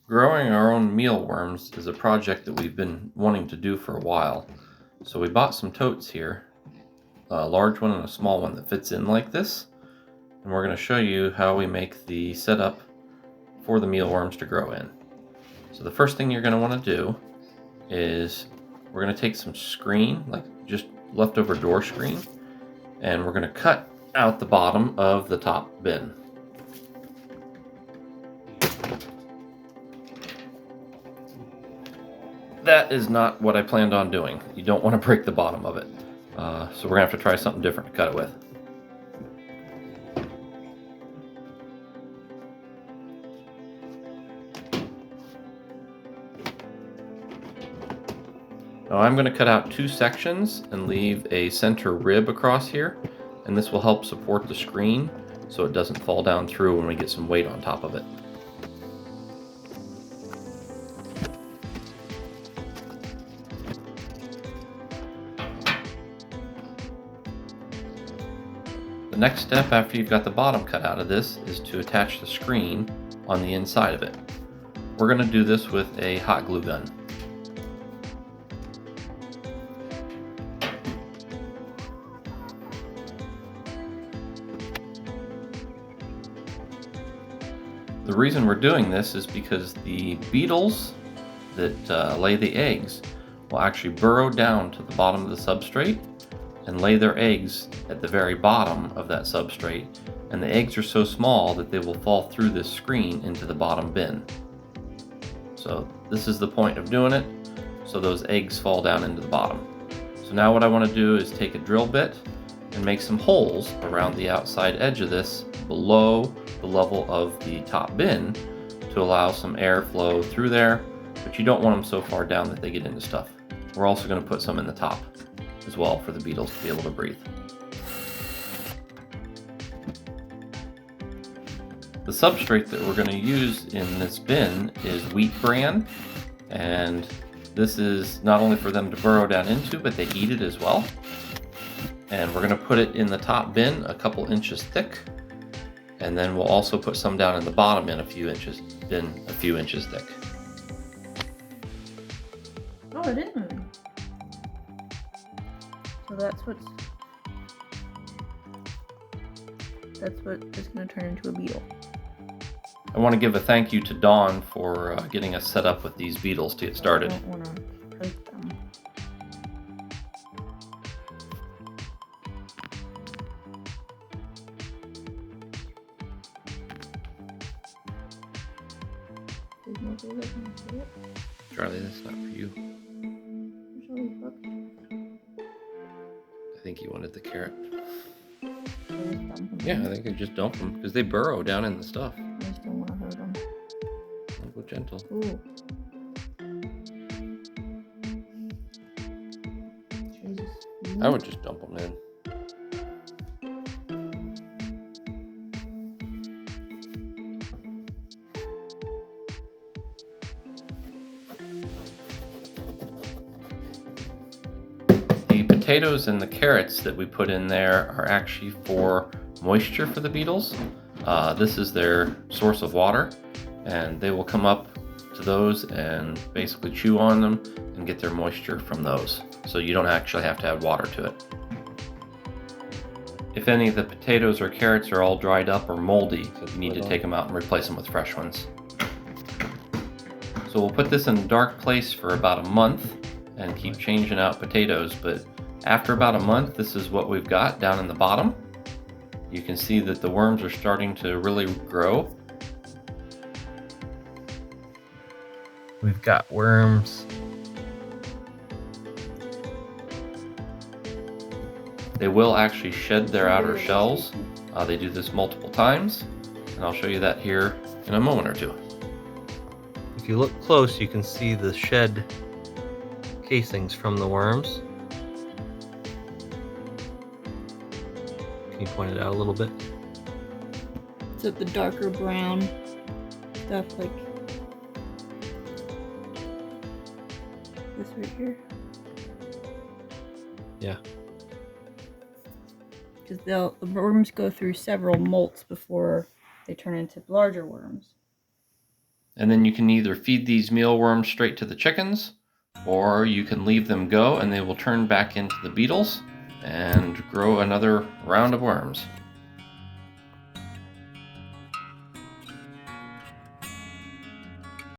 Growing our own mealworms is a project that we've been wanting to do for a while. So we bought some totes here, a large one and a small one that fits in like this. And we're going to show you how we make the setup for the mealworms to grow in. So the first thing you're going to want to do is we're going to take some screen, like just leftover door screen, and we're going to cut out the bottom of the top bin. That is not what I planned on doing. You don't want to break the bottom of it. So we're going to have to try something different to cut it with. Now I'm going to cut out two sections and leave a center rib across here, and this will help support the screen so it doesn't fall down through when we get some weight on top of it. The next step after you've got the bottom cut out of this is to attach the screen on the inside of it. We're going to do this with a hot glue gun. The reason we're doing this is because the beetles that lay the eggs will actually burrow down to the bottom of the substrate and lay their eggs at the very bottom of that substrate, and the eggs are so small that they will fall through this screen into the bottom bin. So this is the point of doing it, so those eggs fall down into the bottom. So now what I want to do is take a drill bit and make some holes around the outside edge of this below the level of the top bin to allow some airflow through there, but you don't want them so far down that they get into stuff. We're also going to put some in the top as well for the beetles to be able to breathe. The substrate that we're going to use in this bin is wheat bran, and this is not only for them to burrow down into, but they eat it as well. And we're going to put it in the top bin a couple inches thick, and then we'll also put some down in the bottom bin a few inches thick. Oh, it is moving. So that's what is going to turn into a beetle. I want to give a thank you to Dawn for getting us set up with these beetles to get started. I don't want to hurt them. There's no way they can see it. Charlie, that's not for you. Charlie, look. I think you wanted the carrot. They just dump them. Yeah, I think I just dump them because they burrow down in the stuff. I just don't want to hurt them. I'll go gentle. Ooh. Jesus. I would just dump them in. The potatoes and the carrots that we put in there are actually for moisture for the beetles. This is their source of water, and they will come up to those and basically chew on them and get their moisture from those. So you don't actually have to add water to it. If any of the potatoes or carrots are all dried up or moldy, you need to take them out and replace them with fresh ones. So we'll put this in a dark place for about a month and keep changing out potatoes, but after about a month, this is what we've got down in the bottom. You can see that the worms are starting to really grow. We've got worms. They will actually shed their outer shells. They do this multiple times, and I'll show you that here in a moment or two. If you look close, you can see the shed casings from the worms. Can you point it out a little bit? So the darker brown stuff, like this right here. Yeah. Because the worms go through several molts before they turn into larger worms. And then you can either feed these mealworms straight to the chickens, or you can leave them go and they will turn back into the beetles and grow another round of worms.